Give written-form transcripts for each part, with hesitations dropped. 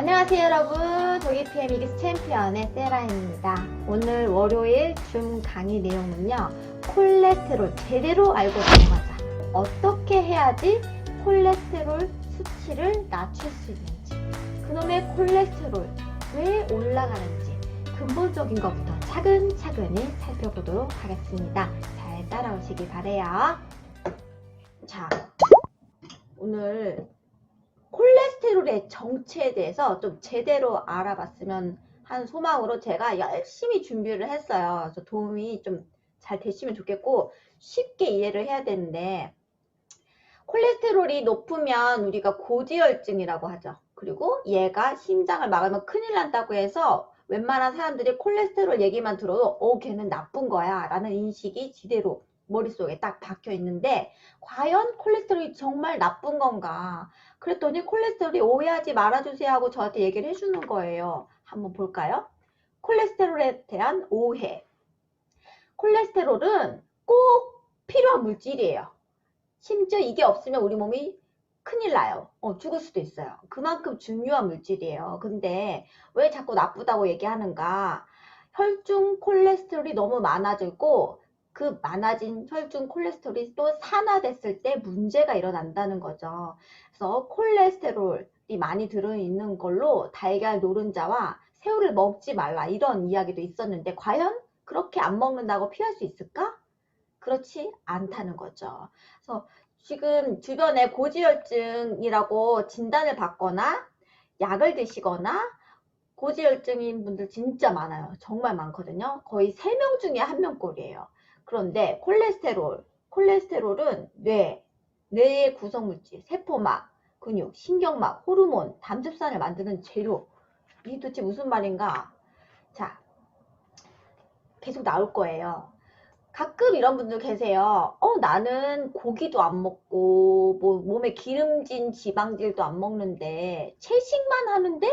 안녕하세요 여러분, 조기PM 이기스 챔피언의 세라입니다. 오늘 월요일 줌 강의 내용은요, 콜레스테롤 제대로 알고 넘어가자. 어떻게 해야지 콜레스테롤 수치를 낮출 수 있는지, 그놈의 콜레스테롤 왜 올라가는지 근본적인 것부터 차근차근히 살펴보도록 하겠습니다. 잘 따라오시기 바래요. 자, 오늘 콜레스테롤의 정체에 대해서 좀 제대로 알아봤으면 하는 소망으로 제가 열심히 준비를 했어요. 그래서 도움이 좀 잘 되시면 좋겠고, 쉽게 이해를 해야 되는데, 콜레스테롤이 높으면 우리가 고지혈증이라고 하죠. 그리고 얘가 심장을 막으면 큰일 난다고 해서 웬만한 사람들이 콜레스테롤 얘기만 들어도 걔는 나쁜 거야 라는 인식이 지대로 머릿속에 딱 박혀 있는데, 과연 콜레스테롤이 정말 나쁜 건가? 그랬더니 콜레스테롤이 오해하지 말아주세요 하고 저한테 얘기를 해주는 거예요. 한번 볼까요? 콜레스테롤에 대한 오해. 콜레스테롤은 꼭 필요한 물질이에요. 심지어 이게 없으면 우리 몸이 큰일 나요. 죽을 수도 있어요. 그만큼 중요한 물질이에요. 근데 왜 자꾸 나쁘다고 얘기하는가? 혈중 콜레스테롤이 너무 많아지고 그 많아진 혈중 콜레스테롤이 또 산화됐을 때 문제가 일어난다는 거죠. 그래서 콜레스테롤이 많이 들어있는 걸로 달걀 노른자와 새우를 먹지 말라 이런 이야기도 있었는데, 과연 그렇게 안 먹는다고 피할 수 있을까? 그렇지 않다는 거죠. 그래서 지금 주변에 고지혈증이라고 진단을 받거나 약을 드시거나 고지혈증인 분들 진짜 많아요. 정말 많거든요. 거의 3명 중에 1명꼴이에요. 그런데 콜레스테롤은 뇌의 구성물질, 세포막, 근육, 신경막, 호르몬, 담즙산을 만드는 재료. 이게 도대체 무슨 말인가? 자, 계속 나올 거예요. 가끔 이런 분들 계세요. 나는 고기도 안 먹고 몸에 기름진 지방질도 안 먹는데 채식만 하는데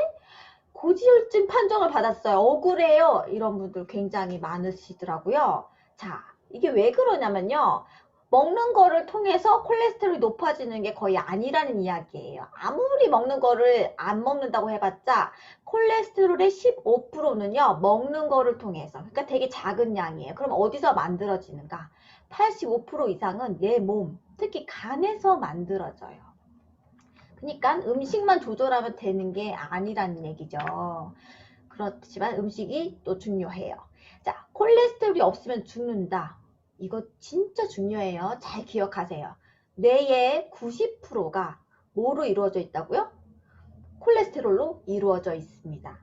고지혈증 판정을 받았어요. 억울해요. 이런 분들 굉장히 많으시더라고요. 자, 이게 왜 그러냐면요, 먹는 거를 통해서 콜레스테롤이 높아지는 게 거의 아니라는 이야기예요. 아무리 먹는 거를 안 먹는다고 해봤자 콜레스테롤의 15%는요 먹는 거를 통해서, 그러니까 되게 작은 양이에요. 그럼 어디서 만들어지는가? 85% 이상은 내 몸, 특히 간에서 만들어져요. 그러니까 음식만 조절하면 되는 게 아니라는 얘기죠. 그렇지만 음식이 또 중요해요. 자, 콜레스테롤이 없으면 죽는다. 이거 진짜 중요해요. 잘 기억하세요. 뇌의 90%가 뭐로 이루어져 있다고요? 콜레스테롤로 이루어져 있습니다.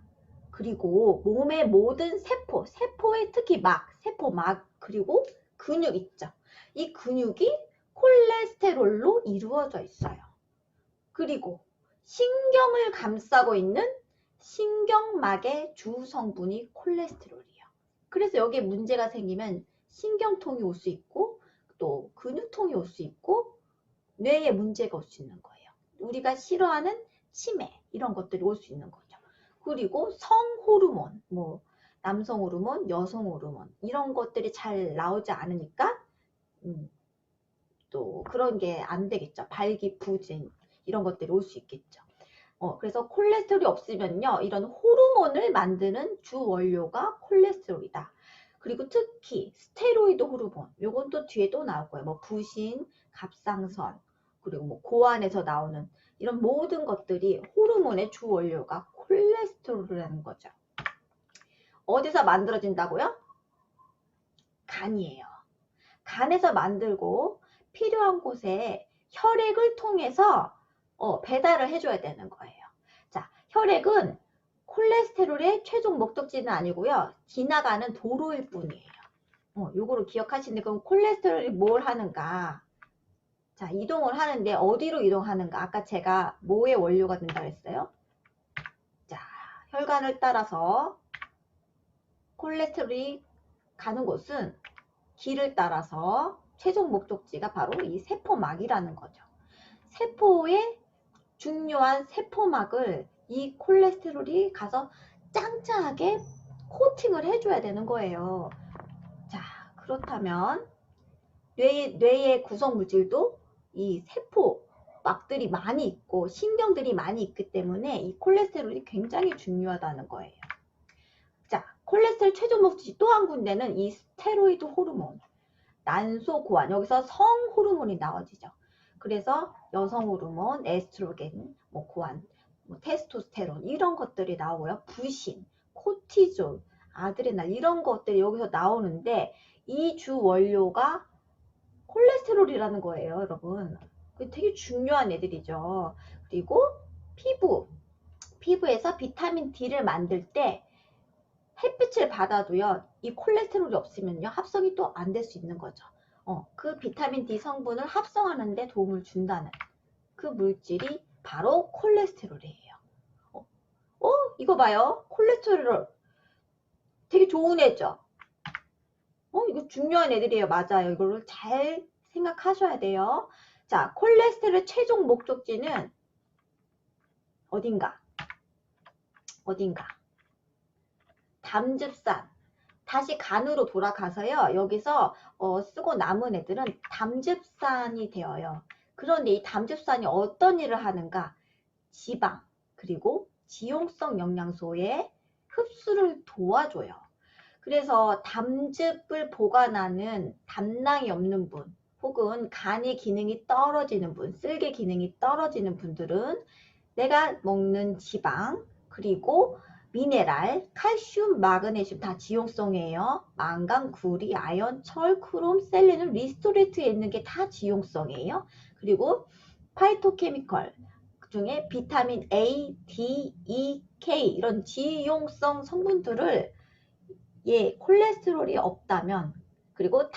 그리고 몸의 모든 세포에 특히 세포막, 그리고 근육 있죠. 이 근육이 콜레스테롤로 이루어져 있어요. 그리고 신경을 감싸고 있는 신경막의 주 성분이 콜레스테롤이에요. 그래서 여기에 문제가 생기면 신경통이 올 수 있고 또 근육통이 올 수 있고 뇌에 문제가 올 수 있는 거예요. 우리가 싫어하는 치매 이런 것들이 올 수 있는 거죠. 그리고 성호르몬, 남성 호르몬, 여성 호르몬 이런 것들이 잘 나오지 않으니까 또 그런 게 안 되겠죠. 발기부진 이런 것들이 올 수 있겠죠. 그래서 콜레스테롤이 없으면요, 이런 호르몬을 만드는 주 원료가 콜레스테롤이다. 그리고 특히 스테로이드 호르몬, 요건 또 뒤에 또 나올 거예요. 부신, 갑상선, 그리고 고안에서 나오는 이런 모든 것들이 호르몬의 주 원료가 콜레스테롤이라는 거죠. 어디서 만들어진다고요? 간이에요. 간에서 만들고 필요한 곳에 혈액을 통해서 배달을 해줘야 되는 거예요. 자, 혈액은 콜레스테롤의 최종 목적지는 아니고요, 지나가는 도로일 뿐이에요. 요거를 기억하시는데, 그럼 콜레스테롤이 뭘 하는가? 자, 이동을 하는데 어디로 이동하는가? 아까 제가 뭐의 원료가 된다고 했어요? 자, 혈관을 따라서 콜레스테롤이 가는 곳은 길을 따라서 최종 목적지가 바로 이 세포막이라는 거죠. 세포의 중요한 세포막을 이 콜레스테롤이 가서 짱짱하게 코팅을 해줘야 되는 거예요. 자, 그렇다면 뇌의 구성 물질도 이 세포 막들이 많이 있고 신경들이 많이 있기 때문에 이 콜레스테롤이 굉장히 중요하다는 거예요. 자, 콜레스테롤 최종 목적지 또 한 군데는 이 스테로이드 호르몬, 난소 고환, 여기서 성 호르몬이 나와지죠. 그래서 여성 호르몬, 에스트로겐, 뭐 고환, 뭐 테스토스테론 이런 것들이 나오고요. 부신, 코티졸, 아드레날 이런 것들이 여기서 나오는데 이 주 원료가 콜레스테롤이라는 거예요, 여러분. 되게 중요한 애들이죠. 그리고 피부에서 비타민 D를 만들 때 햇빛을 받아도요, 이 콜레스테롤이 없으면요, 합성이 또 안 될 수 있는 거죠. 그 비타민 D 성분을 합성하는 데 도움을 준다는 그 물질이 바로 콜레스테롤이에요. 이거 봐요. 콜레스테롤 되게 좋은 애죠. 이거 중요한 애들이에요. 맞아요. 이거를 잘 생각하셔야 돼요. 자, 콜레스테롤 최종 목적지는 어딘가? 담즙산. 다시 간으로 돌아가서요. 여기서 쓰고 남은 애들은 담즙산이 되어요. 그런데 이 담즙산이 어떤 일을 하는가? 지방 그리고 지용성 영양소의 흡수를 도와줘요. 그래서 담즙을 보관하는 담낭이 없는 분 혹은 간의 기능이 떨어지는 분, 쓸개 기능이 떨어지는 분들은 내가 먹는 지방 그리고 미네랄, 칼슘, 마그네슘 다 지용성이에요. 망간, 구리, 아연, 철, 크롬, 셀레늄, 리스토레이트에 있는 게 다 지용성이에요. 그리고 파이토케미컬 중에 비타민 A, D, E, K 이런 지용성 성분들을 콜레스테롤이 없다면 그리고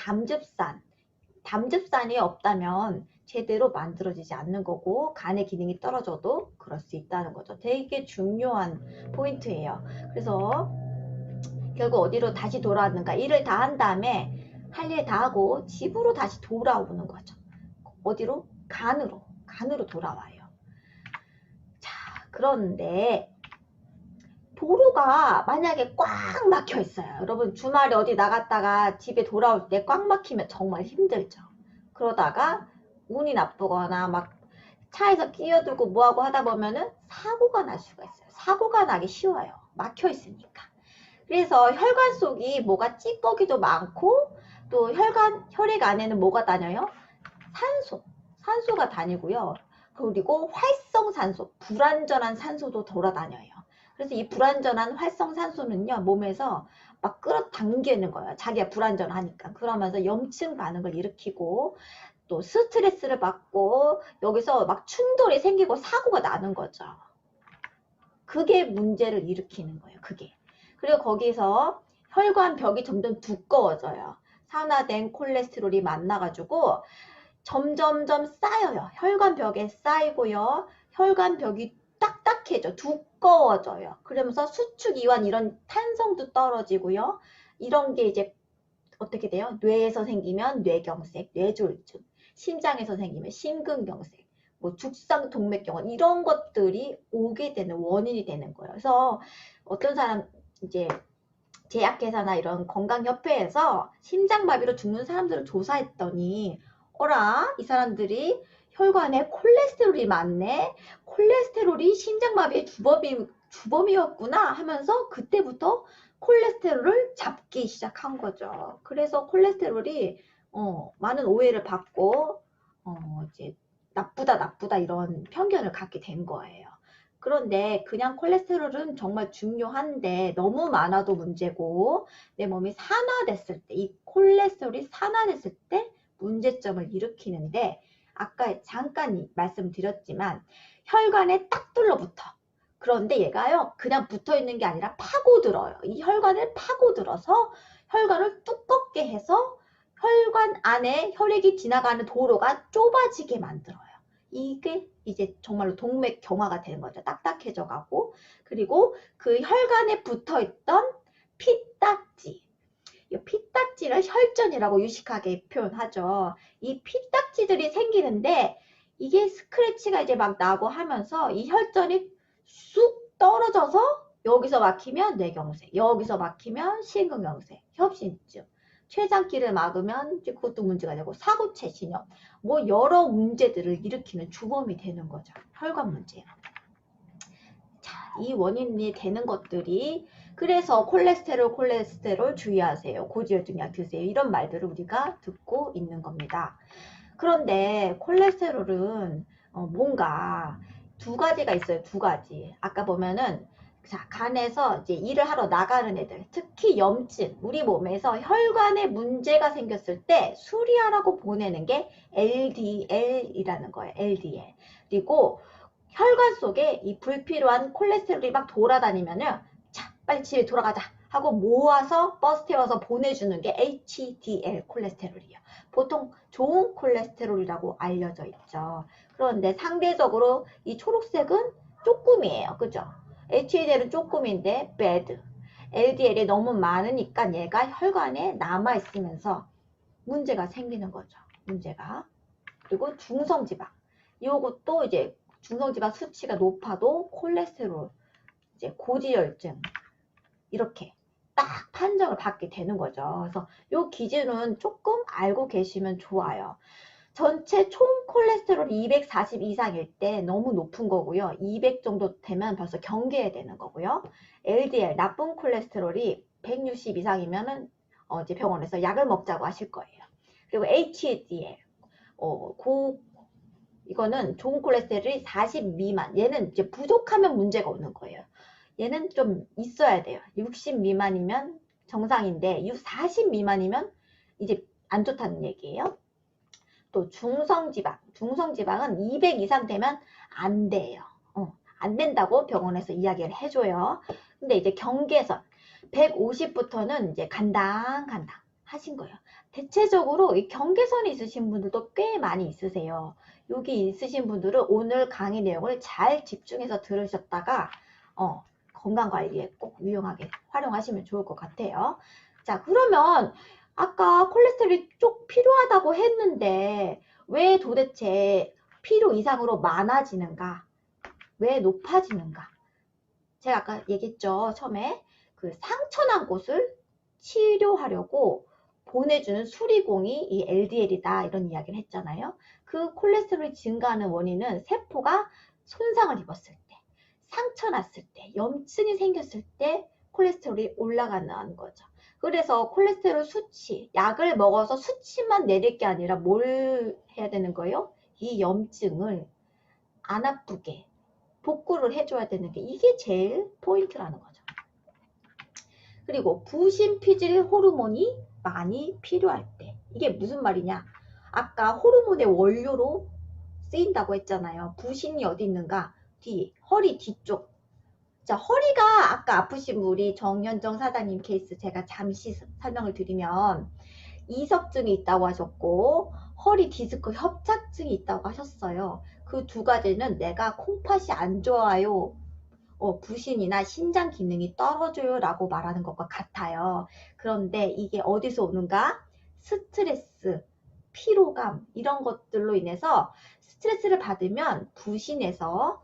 담즙산이 없다면 제대로 만들어지지 않는 거고 간의 기능이 떨어져도 그럴 수 있다는 거죠. 되게 중요한 포인트예요. 그래서 결국 어디로 다시 돌아왔는가? 일을 다 한 다음에 할 일 다 하고 집으로 다시 돌아오는 거죠. 어디로? 간으로 돌아와요. 자, 그런데 도로가 만약에 꽉 막혀 있어요. 여러분 주말에 어디 나갔다가 집에 돌아올 때 꽉 막히면 정말 힘들죠. 그러다가 운이 나쁘거나 막 차에서 끼어들고 뭐하고 하다 보면은 사고가 날 수가 있어요. 사고가 나기 쉬워요. 막혀 있으니까. 그래서 혈관 속이 뭐가 찌꺼기도 많고 또 혈액 안에는 뭐가 다녀요? 산소가 다니고요. 그리고 활성산소, 불완전한 산소도 돌아다녀요. 그래서 이 불완전한 활성산소는요, 몸에서 막 끌어당기는 거예요. 자기가 불완전하니까. 그러면서 염증 반응을 일으키고 또 스트레스를 받고 여기서 막 충돌이 생기고 사고가 나는 거죠. 그게 문제를 일으키는 거예요. 그게. 그리고 거기서 혈관벽이 점점 두꺼워져요. 산화된 콜레스테롤이 만나가지고 점점점 쌓여요. 혈관벽에 쌓이고요. 혈관벽이 딱딱해져. 두꺼워져요. 그러면서 수축, 이완 이런 탄성도 떨어지고요. 이런 게 이제 어떻게 돼요? 뇌에서 생기면 뇌경색, 뇌졸중, 심장에서 생기면 심근경색, 뭐 죽상동맥경화 이런 것들이 오게 되는 원인이 되는 거예요. 그래서 어떤 사람 이제 제약회사나 이런 건강협회에서 심장마비로 죽는 사람들을 조사했더니 어라 이 사람들이 혈관에 콜레스테롤이 많네. 콜레스테롤이 심장마비의 주범이었구나 하면서 그때부터 콜레스테롤을 잡기 시작한 거죠. 그래서 콜레스테롤이 많은 오해를 받고 이제 나쁘다 이런 편견을 갖게 된 거예요. 그런데 그냥 콜레스테롤은 정말 중요한데 너무 많아도 문제고 내 몸이 산화됐을 때 이 콜레스테롤이 산화됐을 때 문제점을 일으키는데 아까 잠깐 말씀드렸지만 혈관에 딱 둘러붙어. 그런데 얘가요 그냥 붙어있는 게 아니라 파고들어요. 이 혈관을 파고들어서 혈관을 두껍게 해서 혈관 안에 혈액이 지나가는 도로가 좁아지게 만들어요. 이게 이제 정말로 동맥경화가 되는 거죠. 딱딱해져 가고 그리고 그 혈관에 붙어있던 피딱지 이 피딱지를 혈전이라고 유식하게 표현하죠. 이 피딱지들이 생기는데 이게 스크래치가 이제 막 나고 하면서 이 혈전이 쑥 떨어져서 여기서 막히면 뇌경색, 여기서 막히면 심근경색, 협심증, 췌장기를 막으면 이제 그것도 문제가 되고 사고체 신염 뭐 여러 문제들을 일으키는 주범이 되는 거죠. 혈관 문제. 자, 이 원인이 되는 것들이 그래서 콜레스테롤 주의하세요. 고지혈증 약 드세요. 이런 말들을 우리가 듣고 있는 겁니다. 그런데 콜레스테롤은 뭔가 두 가지가 있어요. 두 가지. 아까 보면은 자, 간에서 이제 일을 하러 나가는 애들, 특히 염증, 우리 몸에서 혈관에 문제가 생겼을 때 수리하라고 보내는 게 LDL이라는 거예요. LDL. 그리고 혈관 속에 이 불필요한 콜레스테롤이 막 돌아다니면은 자, 빨리 집에 돌아가자 하고 모아서 버스 태워서 보내주는 게 HDL 콜레스테롤이에요. 보통 좋은 콜레스테롤이라고 알려져 있죠. 그런데 상대적으로 이 초록색은 조금이에요. 그죠? HDL은 조금인데 bad. LDL이 너무 많으니까 얘가 혈관에 남아있으면서 문제가 생기는 거죠. 문제가. 그리고 중성지방. 이것도 이제 중성지방 수치가 높아도 콜레스테롤, 이제 고지혈증 이렇게 딱 판정을 받게 되는 거죠. 그래서 이 기준은 조금 알고 계시면 좋아요. 전체 총 콜레스테롤이 240 이상일 때 너무 높은 거고요. 200 정도 되면 벌써 경계해야 되는 거고요. LDL, 나쁜 콜레스테롤이 160 이상이면은 이제 병원에서 약을 먹자고 하실 거예요. 그리고 HDL, 이거는 좋은 콜레스테롤이 40 미만. 얘는 이제 부족하면 문제가 오는 거예요. 얘는 좀 있어야 돼요. 60 미만이면 정상인데 40 미만이면 이제 안 좋다는 얘기예요. 또 중성지방은 200 이상 되면 안 돼요. 안 된다고 병원에서 이야기를 해줘요. 근데 이제 경계선 150부터는 이제 간당 하신 거예요. 대체적으로 이 경계선이 있으신 분들도 꽤 많이 있으세요. 여기 있으신 분들은 오늘 강의 내용을 잘 집중해서 들으셨다가 건강관리에 꼭 유용하게 활용하시면 좋을 것 같아요. 자, 그러면 아까 콜레스테롤이 쪽 필요하다고 했는데 왜 도대체 필요 이상으로 많아지는가? 왜 높아지는가? 제가 아까 얘기했죠. 처음에 그 상처난 곳을 치료하려고 보내주는 수리공이 이 LDL이다 이런 이야기를 했잖아요. 그 콜레스테롤이 증가하는 원인은 세포가 손상을 입었을 때, 상처 났을 때, 염증이 생겼을 때 콜레스테롤이 올라가는 거죠. 그래서 콜레스테롤 수치, 약을 먹어서 수치만 내릴 게 아니라 뭘 해야 되는 거예요? 이 염증을 안 아프게 복구를 해줘야 되는 게 이게 제일 포인트라는 거죠. 그리고 부신피질 호르몬이 많이 필요할 때 이게 무슨 말이냐? 아까 호르몬의 원료로 쓰인다고 했잖아요. 부신이 어디 있는가? 뒤, 허리 뒤쪽. 자, 허리가 아까 아프신 우리 정현정 사장님 케이스 제가 잠시 설명을 드리면 이석증이 있다고 하셨고 허리 디스크 협착증이 있다고 하셨어요. 그 두 가지는 내가 콩팥이 안 좋아요. 부신이나 신장 기능이 떨어져요 라고 말하는 것과 같아요. 그런데 이게 어디서 오는가? 스트레스, 피로감 이런 것들로 인해서 스트레스를 받으면 부신에서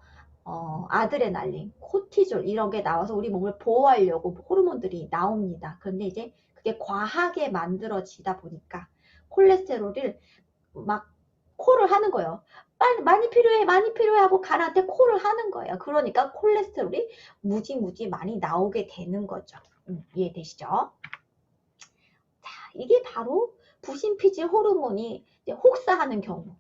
아드레날린, 코티졸 이런 게 나와서 우리 몸을 보호하려고 호르몬들이 나옵니다. 그런데 이제 그게 과하게 만들어지다 보니까 콜레스테롤을 막 콜을 하는 거예요. 빨리 많이 필요해 하고 간한테 콜을 하는 거예요. 그러니까 콜레스테롤이 무지 많이 나오게 되는 거죠. 이해되시죠? 자, 이게 바로 부신피질 호르몬이 혹사하는 경우,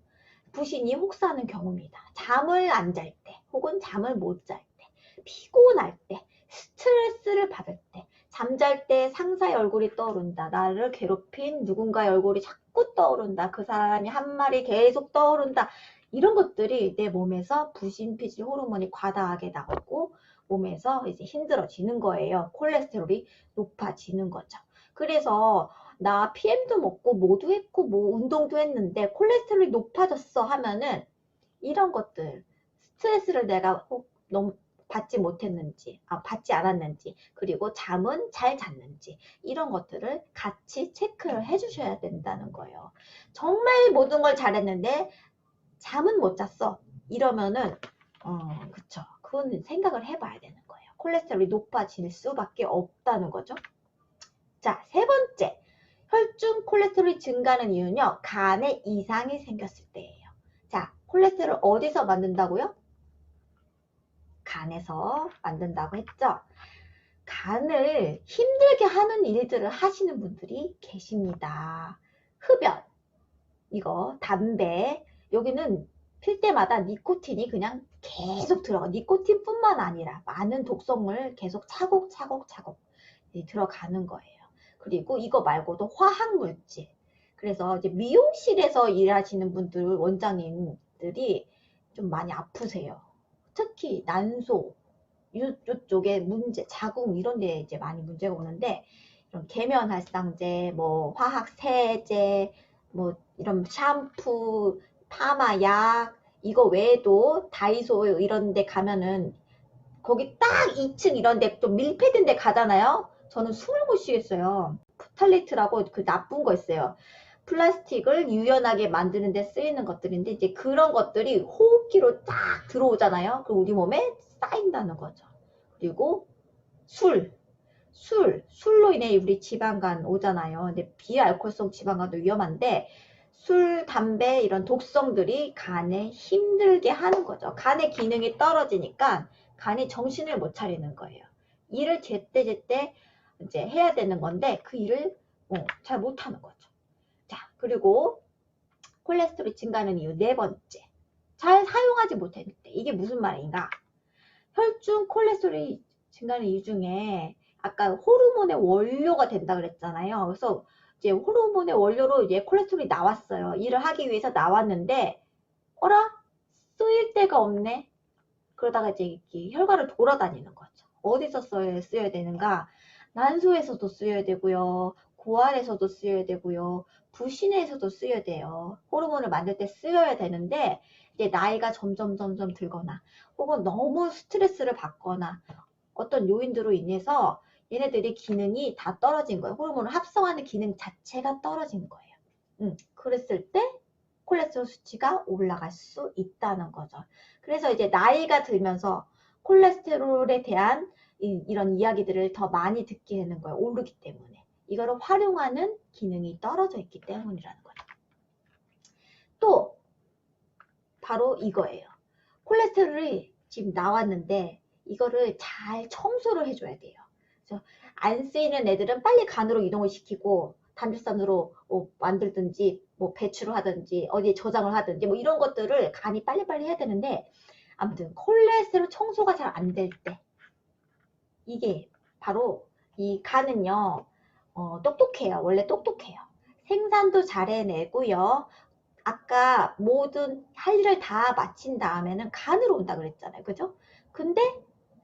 부신이 혹사하는 경우입니다. 잠을 안 잘 때, 혹은 잠을 못 잘 때, 피곤할 때, 스트레스를 받을 때, 잠잘 때 상사의 얼굴이 떠오른다. 나를 괴롭힌 누군가의 얼굴이 자꾸 떠오른다. 그 사람이 한 말이 계속 떠오른다. 이런 것들이 내 몸에서 부신피질 호르몬이 과다하게 나오고 몸에서 이제 힘들어지는 거예요. 콜레스테롤이 높아지는 거죠. 그래서 나 PM도 먹고 뭐도 했고 뭐 운동도 했는데 콜레스테롤이 높아졌어 하면은 이런 것들 스트레스를 내가 너무 받지 못했는지 받지 않았는지 그리고 잠은 잘 잤는지 이런 것들을 같이 체크를 해 주셔야 된다는 거예요. 정말 모든 걸 잘했는데 잠은 못 잤어 이러면은 그쵸, 그건 생각을 해봐야 되는 거예요. 콜레스테롤이 높아질 수밖에 없다는 거죠. 자, 세 번째, 혈중 콜레스테롤이 증가하는 이유는요, 간에 이상이 생겼을 때예요. 자, 콜레스테롤 어디서 만든다고요? 간에서 만든다고 했죠. 간을 힘들게 하는 일들을 하시는 분들이 계십니다. 흡연, 이거, 담배, 여기는 필 때마다 니코틴이 그냥 계속 들어가. 니코틴뿐만 아니라 많은 독성을 계속 차곡차곡 들어가는 거예요. 그리고 이거 말고도 화학물질. 그래서 이제 미용실에서 일하시는 분들, 원장님들이 좀 많이 아프세요. 특히 난소, 이쪽에 문제, 자궁 이런 데 이제 많이 문제가 오는데, 이런 계면활성제, 뭐 화학세제, 뭐 이런 샴푸, 파마약, 이거 외에도 다이소 이런 데 가면은 거기 딱 2층 이런 데 좀 밀폐된 데 가잖아요. 저는 숨을 못 쉬겠어요. 프탈리트라고 그 나쁜 거 있어요. 플라스틱을 유연하게 만드는 데 쓰이는 것들인데, 이제 그런 것들이 호흡기로 딱 들어오잖아요. 그럼 우리 몸에 쌓인다는 거죠. 그리고 술로 인해 우리 지방간 오잖아요. 근데 비알코올성 지방간도 위험한데, 술, 담배 이런 독성들이 간에 힘들게 하는 거죠. 간의 기능이 떨어지니까 간이 정신을 못 차리는 거예요. 일을 제때제때 이제 해야 되는 건데 그 일을 잘 못하는 거죠. 자, 그리고 콜레스테롤이 증가하는 이유 네 번째. 잘 사용하지 못했을 때. 이게 무슨 말인가? 혈중 콜레스테롤이 증가하는 이유 중에 아까 호르몬의 원료가 된다 그랬잖아요. 그래서 이제 호르몬의 원료로 이제 콜레스테롤이 나왔어요. 일을 하기 위해서 나왔는데, 어라? 쓰일 데가 없네? 그러다가 이제 혈관을 돌아다니는 거죠. 어디서 쓰여야 되는가? 난소에서도 쓰여야 되고요. 고환에서도 쓰여야 되고요. 부신에서도 쓰여야 돼요. 호르몬을 만들 때 쓰여야 되는데, 이제 나이가 점점 들거나 혹은 너무 스트레스를 받거나 어떤 요인들로 인해서 얘네들이 기능이 다 떨어진 거예요. 호르몬을 합성하는 기능 자체가 떨어진 거예요. 그랬을 때 콜레스테롤 수치가 올라갈 수 있다는 거죠. 그래서 이제 나이가 들면서 콜레스테롤에 대한 이런 이야기들을 더 많이 듣게 되는 거예요. 오르기 때문에. 이거를 활용하는 기능이 떨어져 있기 때문이라는 거죠. 또 바로 이거예요. 콜레스테롤이 지금 나왔는데 이거를 잘 청소를 해줘야 돼요. 그래서 안 쓰이는 애들은 빨리 간으로 이동을 시키고 담즙산으로 만들든지 뭐 배출을 하든지 어디에 저장을 하든지 뭐 이런 것들을 간이 빨리빨리 해야 되는데, 아무튼 콜레스테롤 청소가 잘 안 될 때, 이게 바로 이 간은요 똑똑해요. 원래 똑똑해요. 생산도 잘 해내고요. 아까 모든 할 일을 다 마친 다음에는 간으로 온다 그랬잖아요. 그죠? 근데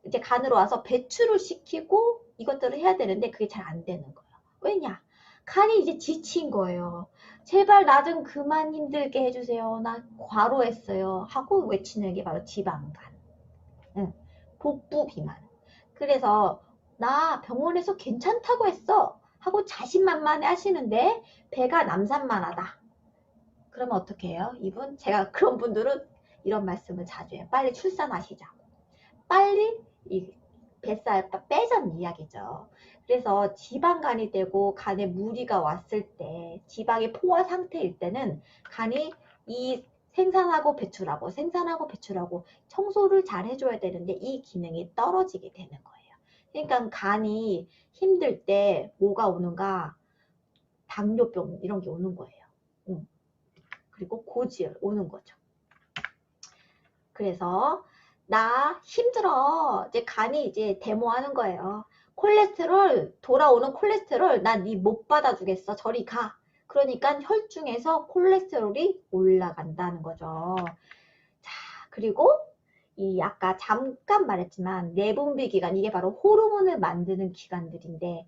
이제 간으로 와서 배출을 시키고 이것들을 해야 되는데 그게 잘 안 되는 거예요. 왜냐? 간이 이제 지친 거예요. 제발 나 좀 그만 힘들게 해주세요. 나 과로했어요. 하고 외치는 게 바로 지방간. 복부 비만. 그래서 나 병원에서 괜찮다고 했어. 하고 자신만만해 하시는데 배가 남산만하다. 그러면 어떻게 해요? 이분, 제가 그런 분들은 이런 말씀을 자주 해요. 빨리 출산하시자고. 빨리 이 뱃살 빼자는 이야기죠. 그래서 지방간이 되고 간에 무리가 왔을 때, 지방의 포화 상태일 때는 간이 이 생산하고 배출하고 청소를 잘 해줘야 되는데 이 기능이 떨어지게 되는 거예요. 그러니까 간이 힘들 때 뭐가 오는가? 당뇨병 이런 게 오는 거예요. 그리고 고지혈 오는 거죠. 그래서 나 힘들어. 이제 간이 이제 데모하는 거예요. 콜레스테롤, 돌아오는 콜레스테롤 나 니 못 받아주겠어. 저리 가. 그러니까 혈중에서 콜레스테롤이 올라간다는 거죠. 자, 그리고 이 아까 잠깐 말했지만 내분비 기관, 이게 바로 호르몬을 만드는 기관들인데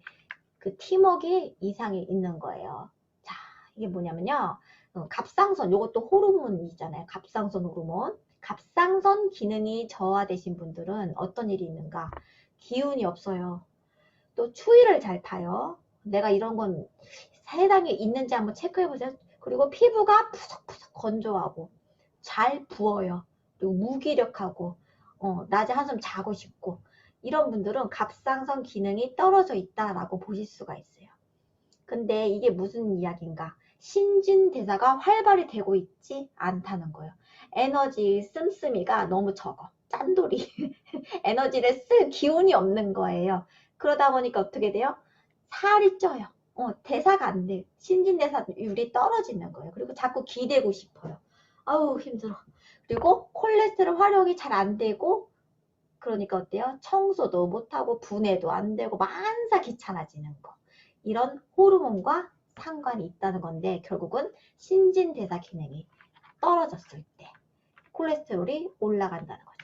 그 팀워크에 이상이 있는 거예요. 자, 이게 뭐냐면요. 갑상선, 요것도 호르몬이잖아요. 갑상선 호르몬. 갑상선 기능이 저하되신 분들은 어떤 일이 있는가? 기운이 없어요. 또 추위를 잘 타요. 내가 이런 건 해당이 있는지 한번 체크해 보세요. 그리고 피부가 푸석푸석 건조하고 잘 부어요. 그리고 무기력하고 낮에 한숨 자고 싶고, 이런 분들은 갑상선 기능이 떨어져 있다라고 보실 수가 있어요. 근데 이게 무슨 이야기인가? 신진대사가 활발히 되고 있지 않다는 거예요. 에너지 씀씀이가 너무 적어. 짠돌이. 에너지를 쓸 기운이 없는 거예요. 그러다 보니까 어떻게 돼요? 살이 쪄요. 대사가 안 돼. 신진대사율이 떨어지는 거예요. 그리고 자꾸 기대고 싶어요. 아우 힘들어. 그리고 콜레스테롤 활용이 잘 안 되고, 그러니까 어때요? 청소도 못하고 분해도 안 되고 만사 귀찮아지는 거. 이런 호르몬과 상관이 있다는 건데, 결국은 신진대사 기능이 떨어졌을 때 콜레스테롤이 올라간다는 거죠.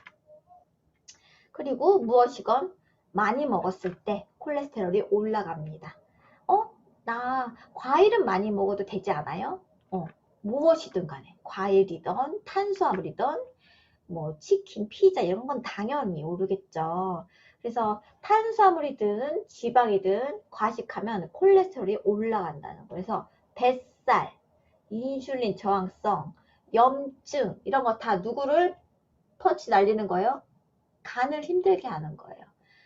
그리고 무엇이건 많이 먹었을 때 콜레스테롤이 올라갑니다. 나 과일은 많이 먹어도 되지 않아요? 무엇이든 간에 과일이든 탄수화물이든 뭐 치킨, 피자 이런 건 당연히 오르겠죠. 그래서 탄수화물이든 지방이든 과식하면 콜레스테롤이 올라간다는 거예요. 그래서 뱃살, 인슐린 저항성, 염증 이런 거 다 누구를 펀치 날리는 거예요? 간을 힘들게 하는 거예요.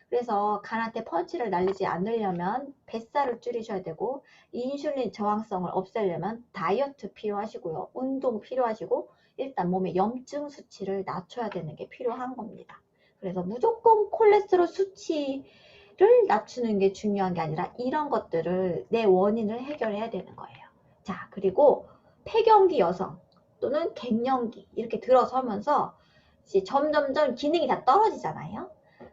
그래서 간한테 펀치를 날리지 않으려면 뱃살을 줄이셔야 되고, 인슐린 저항성을 없애려면 다이어트 필요하시고요. 운동 필요하시고, 일단 몸의 염증 수치를 낮춰야 되는 게 필요한 겁니다. 그래서 무조건 콜레스테롤 수치를 낮추는 게 중요한 게 아니라 이런 것들을 내 원인을 해결해야 되는 거예요. 자, 그리고 폐경기 여성 또는 갱년기 이렇게 들어서면서 이제 점점점 기능이 다 떨어지잖아요.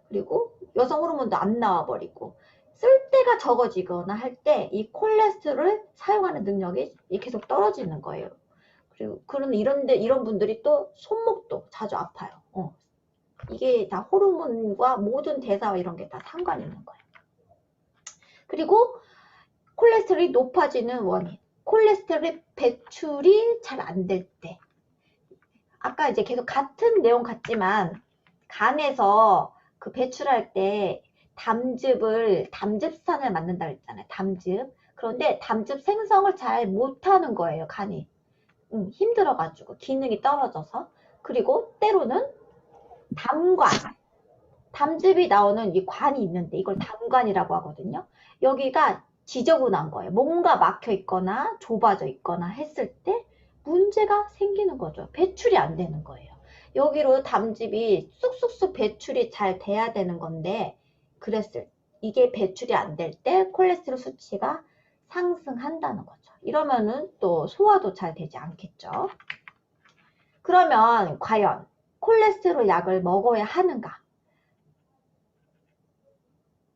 그리고 여성 호르몬도 안 나와버리고 쓸 때가 적어지거나 할 때 이 콜레스테롤을 사용하는 능력이 계속 떨어지는 거예요. 그리고 이런 분들이 또 손목도 자주 아파요. 이게 다 호르몬과 모든 대사와 이런 게 다 상관이 있는 거예요. 그리고 콜레스테롤이 높아지는 원인, 콜레스테롤의 배출이 잘 안 될 때. 아까 이제 계속 같은 내용 같지만 간에서 그 배출할 때 담즙산을 만든다 그랬잖아요. 담즙. 그런데 담즙 생성을 잘 못하는 거예요, 간이. 힘들어가지고 기능이 떨어져서. 그리고 때로는 담관, 담즙이 나오는 이 관이 있는데 이걸 담관이라고 하거든요. 여기가 지저분한 거예요. 뭔가 막혀 있거나 좁아져 있거나 했을 때 문제가 생기는 거죠. 배출이 안 되는 거예요. 여기로 담즙이 쑥쑥쑥 배출이 잘 돼야 되는 건데, 이게 배출이 안 될 때 콜레스테롤 수치가 상승한다는 거죠. 이러면은 또 소화도 잘 되지 않겠죠. 그러면 과연 콜레스테롤 약을 먹어야 하는가?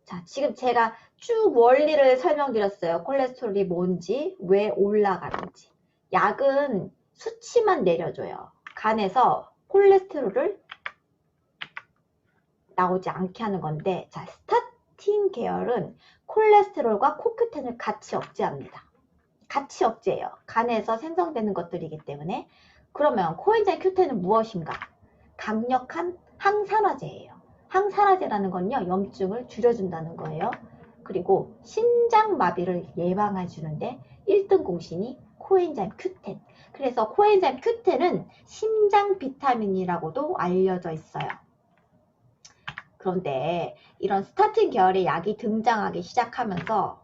자, 지금 제가 쭉 원리를 설명드렸어요. 콜레스테롤이 뭔지, 왜 올라가는지. 약은 수치만 내려줘요. 간에서 콜레스테롤을 나오지 않게 하는 건데, 자, 스타틴 계열은 콜레스테롤과 코큐텐을 같이 억제합니다. 같이 억제해요. 간에서 생성되는 것들이기 때문에. 그러면 코엔자임 Q10은 무엇인가? 강력한 항산화제예요. 항산화제라는 건요, 염증을 줄여준다는 거예요. 그리고 심장마비를 예방해 주는데 1등 공신이 코엔자임 Q10. 그래서 코엔자임 Q10은 심장 비타민이라고도 알려져 있어요. 그런데 이런 스타틴 계열의 약이 등장하기 시작하면서,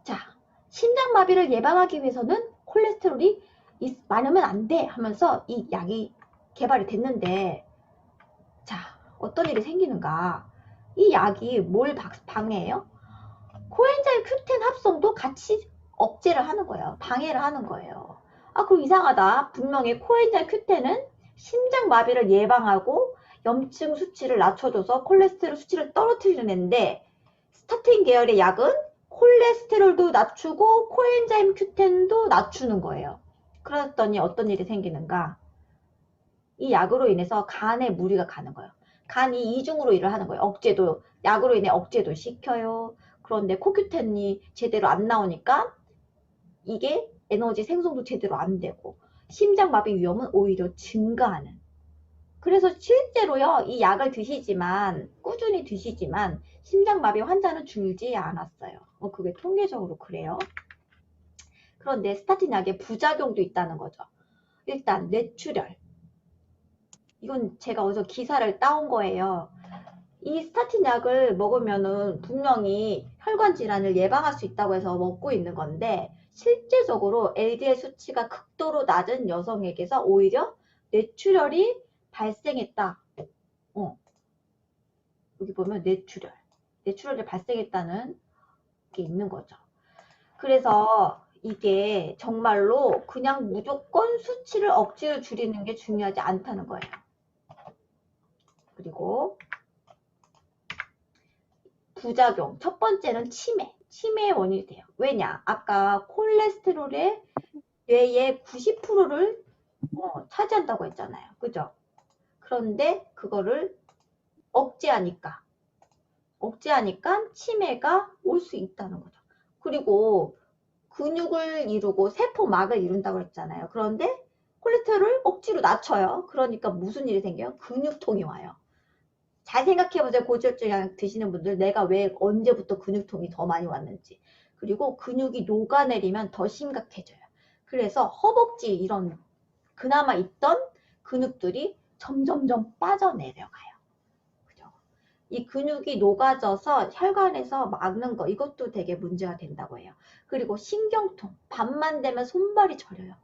자, 심장마비를 예방하기 위해서는 콜레스테롤이 많으면 안 돼 하면서 이 약이 개발이 됐는데, 자, 어떤 일이 생기는가? 이 약이 뭘 방해해요? 코엔자임 Q10 합성도 같이 억제를 하는 거예요. 방해를 하는 거예요. 그럼 이상하다. 분명히 코엔자임 Q10은 심장마비를 예방하고 염증 수치를 낮춰줘서 콜레스테롤 수치를 떨어뜨리는 애인데, 스타틴 계열의 약은 콜레스테롤도 낮추고 코엔자임 Q10도 낮추는 거예요. 그랬더니 어떤 일이 생기는가? 이 약으로 인해서 간에 무리가 가는 거예요. 간이 이중으로 일을 하는 거예요. 약으로 인해 억제도 시켜요. 그런데 코큐텐이 제대로 안 나오니까 이게 에너지 생성도 제대로 안 되고 심장마비 위험은 오히려 증가하는. 그래서 실제로요, 이 약을 꾸준히 드시지만 심장마비 환자는 줄지 않았어요. 그게 통계적으로 그래요. 그런데 스타틴 약에 부작용도 있다는 거죠. 일단 뇌출혈. 이건 제가 어디서 기사를 따온 거예요. 이 스타틴 약을 먹으면은 분명히 혈관 질환을 예방할 수 있다고 해서 먹고 있는 건데, 실제적으로 LDL 수치가 극도로 낮은 여성에게서 오히려 뇌출혈이 발생했다. 여기 보면 뇌출혈이 발생했다는 게 있는 거죠. 그래서 이게 정말로 그냥 무조건 수치를 억지로 줄이는 게 중요하지 않다는 거예요. 그리고 부작용. 첫 번째는 치매의 원인이 돼요. 왜냐? 아까 콜레스테롤의 뇌의 90%를 차지한다고 했잖아요. 그죠? 그런데 그거를 억제하니까 치매가 올 수 있다는 거죠. 그리고 근육을 이루고 세포막을 이룬다고 했잖아요. 그런데 콜레스테롤을 억지로 낮춰요. 그러니까 무슨 일이 생겨요? 근육통이 와요. 잘 생각해보세요. 고지혈증 약 드시는 분들, 내가 왜 언제부터 근육통이 더 많이 왔는지. 그리고 근육이 녹아내리면 더 심각해져요. 그래서 허벅지 이런 그나마 있던 근육들이 점점점 빠져내려가요. 그죠? 이 근육이 녹아져서 혈관에서 막는 거, 이것도 되게 문제가 된다고 해요. 그리고 신경통, 밤만 되면 손발이 저려요.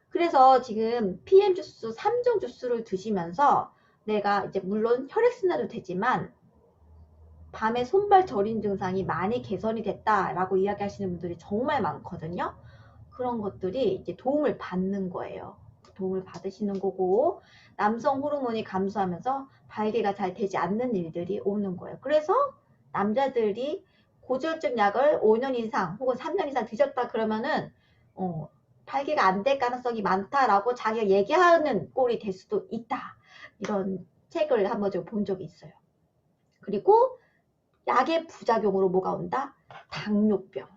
그래서 지금 PM 주스, 3종 주스를 드시면서 내가 이제 물론 혈액순환도 되지만 밤에 손발 저린 증상이 많이 개선이 됐다라고 이야기하시는 분들이 정말 많거든요. 그런 것들이 이제 도움을 받는 거예요. 도움을 받으시는 거고, 남성 호르몬이 감소하면서 발기가 잘 되지 않는 일들이 오는 거예요. 그래서 남자들이 고지혈증 약을 5년 이상 혹은 3년 이상 드셨다 그러면은 발기가 안 될 가능성이 많다라고 자기가 얘기하는 꼴이 될 수도 있다. 이런 책을 한번 좀 본 적이 있어요. 그리고 약의 부작용으로 뭐가 온다? 당뇨병.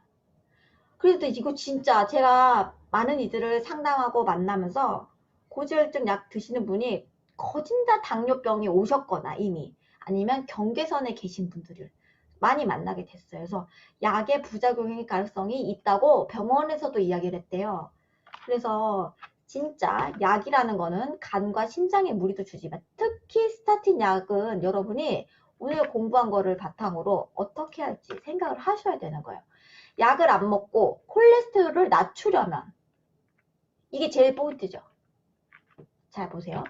그래도 이거 진짜 제가 많은 이들을 상담하고 만나면서 고지혈증 약 드시는 분이 거진 다 당뇨병이 오셨거나 이미 아니면 경계선에 계신 분들을 많이 만나게 됐어요. 그래서 약의 부작용의 가능성이 있다고 병원에서도 이야기를 했대요. 그래서 진짜 약이라는 거는 간과 심장에 무리도 주지만 특히 스타틴 약은 여러분이 오늘 공부한 거를 바탕으로 어떻게 할지 생각을 하셔야 되는 거예요. 약을 안 먹고 콜레스테롤을 낮추려면 이게 제일 포인트죠. 잘 보세요.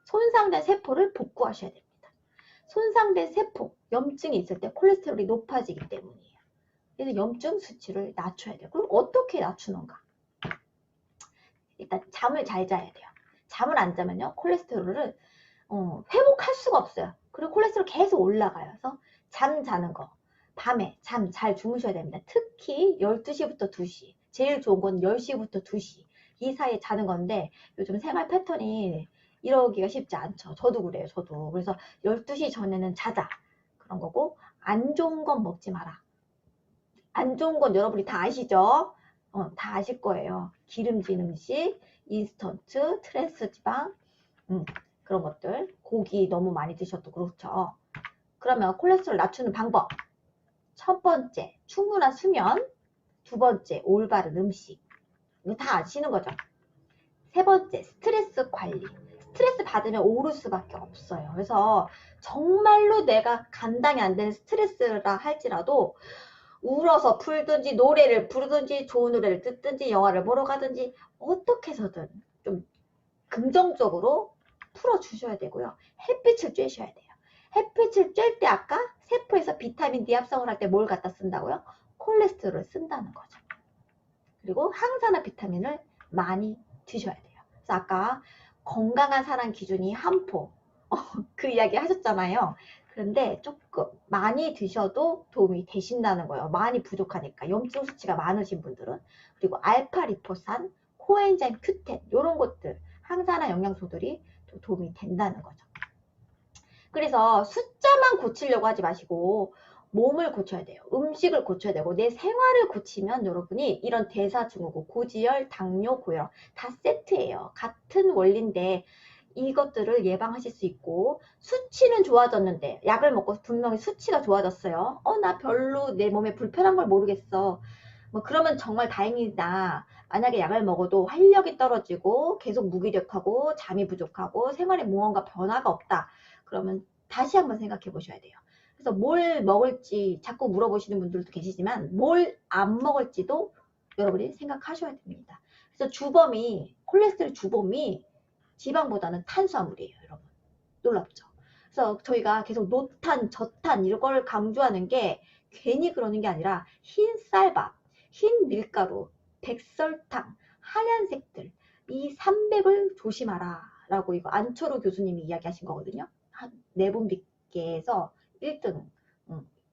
손상된 세포를 복구하셔야 됩니다. 손상된 세포, 염증이 있을 때 콜레스테롤이 높아지기 때문이에요. 그래서 염증 수치를 낮춰야 돼요. 그럼 어떻게 낮추는가? 일단 잠을 잘 자야 돼요. 잠을 안 자면요 콜레스테롤을 회복할 수가 없어요. 그리고 콜레스테롤 계속 올라가요. 그래서 잠 자는 거, 밤에 잠 잘 주무셔야 됩니다. 특히 12시부터 2시, 제일 좋은 건 10시부터 2시 이 사이에 자는 건데 요즘 생활 패턴이 이러기가 쉽지 않죠. 저도 그래요. 저도. 그래서 12시 전에는 자자 그런 거고, 안 좋은 건 먹지 마라. 안 좋은 건 여러분이 다 아시죠? 다 아실 거예요. 기름진 음식, 인스턴트, 트랜스 지방, 그런 것들. 고기 너무 많이 드셔도 그렇죠. 그러면 콜레스테롤 낮추는 방법. 첫 번째, 충분한 수면. 두 번째, 올바른 음식. 이거 다 아시는 거죠. 세 번째, 스트레스 관리. 스트레스 받으면 오를 수밖에 없어요. 그래서 정말로 내가 감당이 안 되는 스트레스라 할지라도 울어서 풀든지 노래를 부르든지 좋은 노래를 듣든지 영화를 보러 가든지 어떻게 해서든 좀 긍정적으로 풀어주셔야 되고요. 햇빛을 쬐셔야 돼요. 햇빛을 쬐 때 아까 세포에서 비타민 D 합성을 할 때 뭘 갖다 쓴다고요? 콜레스테롤을 쓴다는 거죠. 그리고 항산화 비타민을 많이 드셔야 돼요. 그래서 아까 건강한 사람 기준이 한 포, 그 이야기 하셨잖아요. 그런데 조금 많이 드셔도 도움이 되신다는 거예요. 많이 부족하니까. 염증 수치가 많으신 분들은. 그리고 알파리포산, 코엔자임 Q10 이런 것들, 항산화 영양소들이 도움이 된다는 거죠. 그래서 숫자만 고치려고 하지 마시고 몸을 고쳐야 돼요. 음식을 고쳐야 되고 내 생활을 고치면 여러분이 이런 대사증후군, 고지혈, 당뇨, 고혈압 다 세트예요. 같은 원리인데 이것들을 예방하실 수 있고, 수치는 좋아졌는데 약을 먹고 분명히 수치가 좋아졌어요. 나 별로 내 몸에 불편한 걸 모르겠어. 뭐 그러면 정말 다행이다. 만약에 약을 먹어도 활력이 떨어지고 계속 무기력하고 잠이 부족하고 생활에 무언가 변화가 없다. 그러면 다시 한번 생각해 보셔야 돼요. 그래서 뭘 먹을지 자꾸 물어보시는 분들도 계시지만 뭘 안 먹을지도 여러분이 생각하셔야 됩니다. 그래서 주범이 콜레스테롤 주범이 지방보다는 탄수화물이에요, 여러분. 놀랍죠? 그래서 저희가 계속 노탄, 저탄 이런 걸 강조하는 게 괜히 그러는 게 아니라 흰 쌀밥, 흰 밀가루, 백설탕, 하얀색들 이 300을 조심하라 라고 이거 안초로 교수님이 이야기하신 거거든요. 한 내분비계에서 1등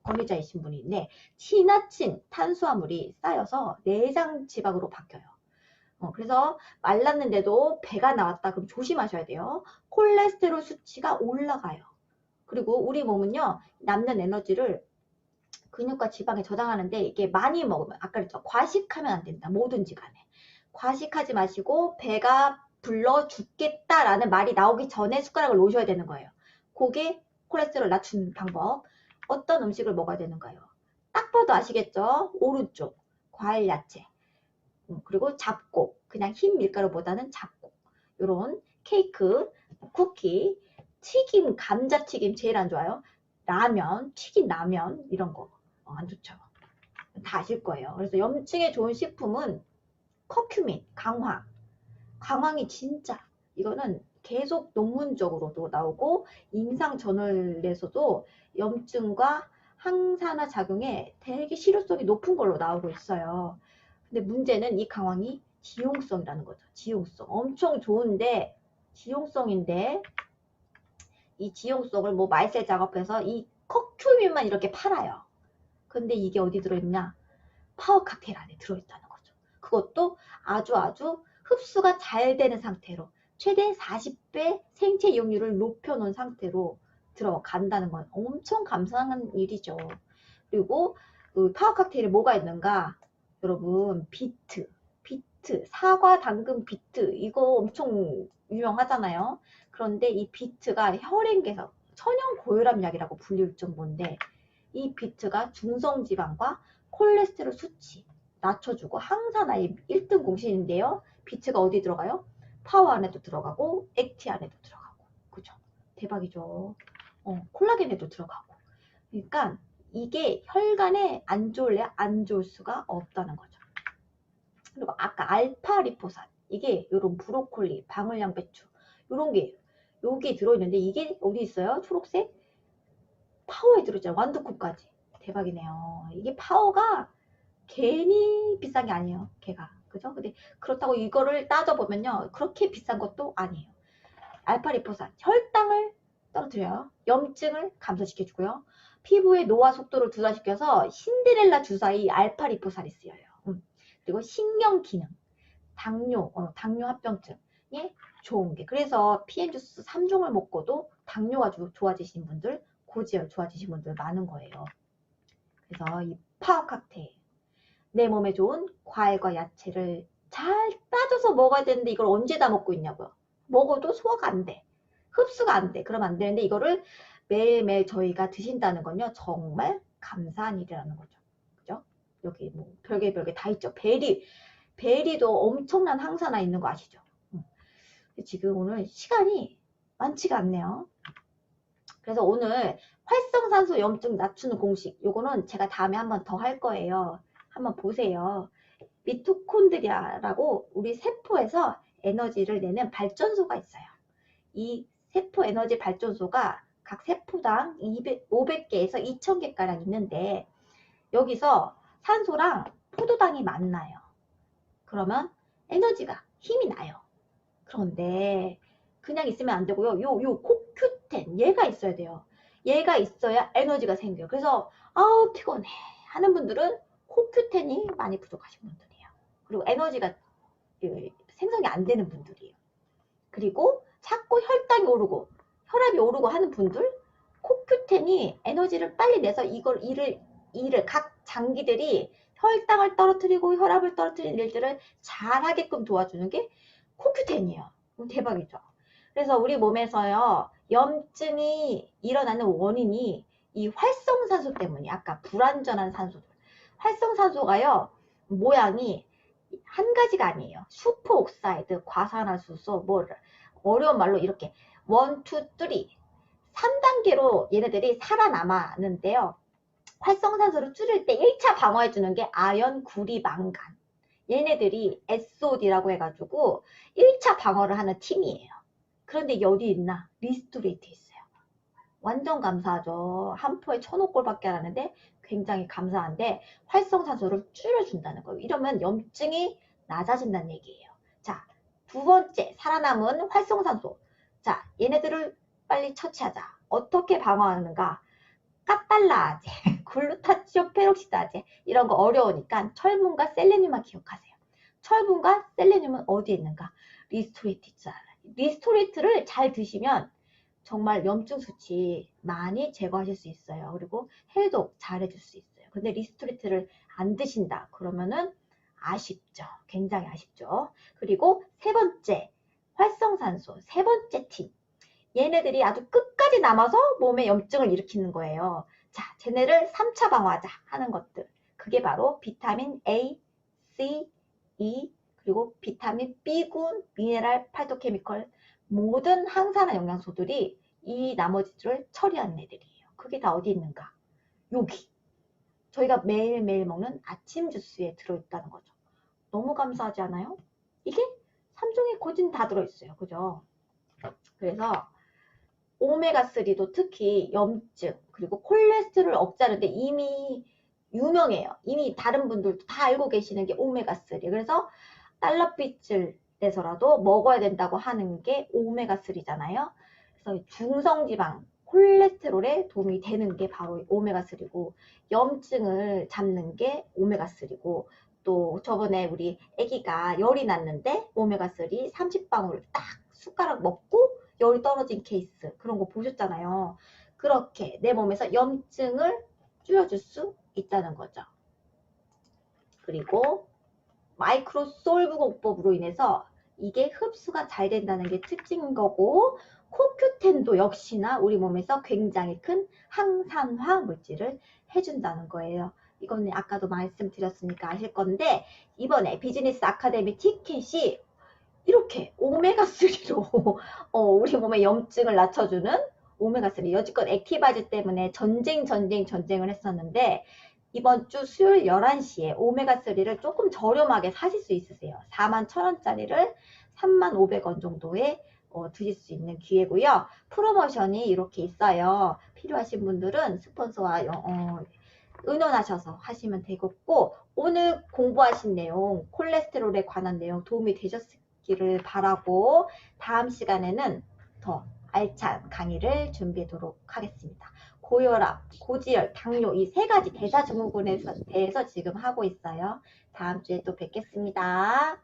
권위자이신 분인데 지나친 탄수화물이 쌓여서 내장 지방으로 바뀌어요. 그래서 말랐는데도 배가 나왔다 그럼 조심하셔야 돼요. 콜레스테롤 수치가 올라가요. 그리고 우리 몸은요 남는 에너지를 근육과 지방에 저장하는데 이게 많이 먹으면 아까 그랬죠 과식하면 안 된다. 뭐든지 간에 과식하지 마시고 배가 불러 죽겠다라는 말이 나오기 전에 숟가락을 놓으셔야 되는 거예요. 그게 콜레스테롤 낮추는 방법. 어떤 음식을 먹어야 되는가요? 딱 봐도 아시겠죠? 오른쪽 과일 야채 그리고 잡곡 그냥 흰 밀가루보다는 잡곡 요런 케이크 쿠키 튀김 감자튀김 제일 안 좋아요. 라면 튀긴 라면 이런 거 안 좋죠. 다 아실 거예요. 그래서 염증에 좋은 식품은 커큐민 강황이 진짜 이거는 계속 논문적으로도 나오고 임상저널에서도 염증과 항산화 작용에 되게 실효성이 높은 걸로 나오고 있어요. 근데 문제는 이 강황이 지용성이라는 거죠. 지용성 엄청 좋은데 지용성인데 이 지용성을 뭐 말세 작업해서 이 커큐민만 이렇게 팔아요. 근데 이게 어디 들어있냐? 파워 칵테일 안에 들어있다는 거죠. 그것도 아주 흡수가 잘 되는 상태로 최대 40배 생체 이용률을 높여놓은 상태로 들어간다는 건 엄청 감사한 일이죠. 그리고 그 파워 칵테일에 뭐가 있는가? 여러분 비트, 사과, 당근, 비트 이거 엄청 유명하잖아요. 그런데 이 비트가 혈행계에서 천연 고혈압 약이라고 불릴 정도인데 이 비트가 중성지방과 콜레스테롤 수치 낮춰주고 항산화의 1등 공신인데요. 비트가 어디 들어가요? 파워 안에도 들어가고 액티 안에도 들어가고 그죠? 대박이죠. 콜라겐에도 들어가고 그러니까 이게 혈관에 안 좋을래 안 좋을 수가 없다는 거죠. 그리고 아까 알파 리포산 이게 요런 브로콜리, 방울양배추 요런 게 여기 들어있는데 이게 어디 있어요? 초록색? 파워에 들어있잖아요. 완두콩까지. 대박이네요. 이게 파워가 괜히 비싼 게 아니에요. 걔가. 그죠? 근데 그렇다고 이거를 따져보면요. 그렇게 비싼 것도 아니에요. 알파리포산. 혈당을 떨어뜨려요. 염증을 감소시켜주고요. 피부의 노화 속도를 두사시켜서 신데렐라 주사의 알파리포산이 쓰여요. 그리고 신경기능, 당뇨 합병증에 좋은 게. 그래서 PM주스 3종을 먹고도 당뇨가 좋아지신 분들, 고지혈 좋아지신 분들 많은 거예요. 그래서 이 파워 칵테일. 내 몸에 좋은 과일과 야채를 잘 따져서 먹어야 되는데 이걸 언제 다 먹고 있냐고요. 먹어도 소화가 안 돼. 흡수가 안 돼. 그러면 안 되는데 이거를 매일매일 저희가 드신다는 건요. 정말 감사한 일이라는 거죠. 그죠? 여기 뭐 별게 다 있죠. 베리도 엄청난 항산화 있는 거 아시죠? 지금 오늘 시간이 많지가 않네요. 그래서 오늘 활성산소 염증 낮추는 공식 요거는 제가 다음에 한번 더 할 거예요. 한번 보세요. 미토콘드리아라고 우리 세포에서 에너지를 내는 발전소가 있어요. 이 세포 에너지 발전소가 각 세포당 500개에서 2000개가량 있는데 여기서 산소랑 포도당이 만나요. 그러면 에너지가 힘이 나요. 그런데 그냥 있으면 안 되고요. 요 코큐텐 얘가 있어야 돼요. 얘가 있어야 에너지가 생겨요. 그래서 아우 피곤해 하는 분들은 코큐텐이 많이 부족하신 분들이에요. 그리고 에너지가 생성이 안 되는 분들이에요. 그리고 자꾸 혈당이 오르고 혈압이 오르고 하는 분들 코큐텐이 에너지를 빨리 내서 일을 각 장기들이 혈당을 떨어뜨리고 혈압을 떨어뜨리는 일들을 잘하게끔 도와주는 게 코큐텐이에요. 대박이죠. 그래서 우리 몸에서요 염증이 일어나는 원인이 이 활성산소 때문에 아까 불완전한 산소들 활성산소가요 모양이 한 가지가 아니에요. 슈퍼옥사이드, 과산화수소, 뭐 어려운 말로 이렇게 1, 2, 3 3단계로 얘네들이 살아남았는데요. 활성산소를 줄일 때 1차 방어해주는 게 아연, 구리, 망간. 얘네들이 SOD라고 해가지고 1차 방어를 하는 팀이에요. 그런데 이게 어디 있나? 리스토레이트 있어요. 완전 감사하죠. 한 포에 1,000억 밖에 안 하는데 굉장히 감사한데 활성산소를 줄여준다는 거예요. 이러면 염증이 낮아진다는 얘기예요. 자, 두 번째 살아남은 활성산소. 자, 얘네들을 빨리 처치하자. 어떻게 방어하는가? 카탈라제, 글루타치온 페록시다제 이런 거 어려우니까 철분과 셀레늄만 기억하세요. 철분과 셀레늄은 어디에 있는가? 리스토레이트 있잖아요. 리스토레이트를 잘 드시면 정말 염증 수치 많이 제거하실 수 있어요. 그리고 해독 잘 해줄 수 있어요. 근데 리스토레이트를 안 드신다 그러면은 아쉽죠. 굉장히 아쉽죠. 그리고 세 번째 활성산소 세 번째 팀. 얘네들이 아주 끝까지 남아서 몸에 염증을 일으키는 거예요. 자, 쟤네를 3차 방어하자 하는 것들. 그게 바로 비타민 A, C, E, 그리고 비타민 B군, 미네랄, 파이토케미컬, 모든 항산화 영양소들이 이 나머지를 처리하는 애들이에요. 그게 다 어디 있는가? 여기. 저희가 매일매일 먹는 아침 주스에 들어있다는 거죠. 너무 감사하지 않아요? 이게 3종의 고진 다 들어있어요. 그죠? 그래서 오메가3도 특히 염증 그리고 콜레스테롤 억제하는데 이미 유명해요. 이미 다른 분들도 다 알고 계시는 게 오메가3. 그래서 달러빛을 내서라도 먹어야 된다고 하는 게 오메가3잖아요. 그래서 중성지방 콜레스테롤에 도움이 되는 게 바로 오메가3고 염증을 잡는 게 오메가3고 또 저번에 우리 아기가 열이 났는데 오메가3 30방울 딱 숟가락 먹고 열이 떨어진 케이스 그런 거 보셨잖아요. 그렇게 내 몸에서 염증을 줄여줄 수 있다는 거죠. 그리고 마이크로 솔브 공법으로 인해서 이게 흡수가 잘 된다는 게 특징인 거고 코큐텐도 역시나 우리 몸에서 굉장히 큰 항산화 물질을 해준다는 거예요. 이거는 아까도 말씀드렸으니까 아실 건데 이번에 비즈니스 아카데미 티켓이 이렇게 오메가3로 우리 몸의 염증을 낮춰주는 오메가3 여지껏 액티바이즈 때문에 전쟁을 했었는데 이번 주 수요일 11시에 오메가3를 조금 저렴하게 사실 수 있으세요. 41,000원짜리를 35,500원 정도에 드실 수 있는 기회고요. 프로모션이 이렇게 있어요. 필요하신 분들은 스폰서와 의논하셔서 하시면 되겠고 오늘 공부하신 내용 콜레스테롤에 관한 내용 도움이 되셨기를 바라고 다음 시간에는 더 알찬 강의를 준비하도록 하겠습니다. 고혈압, 고지혈, 당뇨 이 세 가지 대사증후군에 대해서 지금 하고 있어요. 다음 주에 또 뵙겠습니다.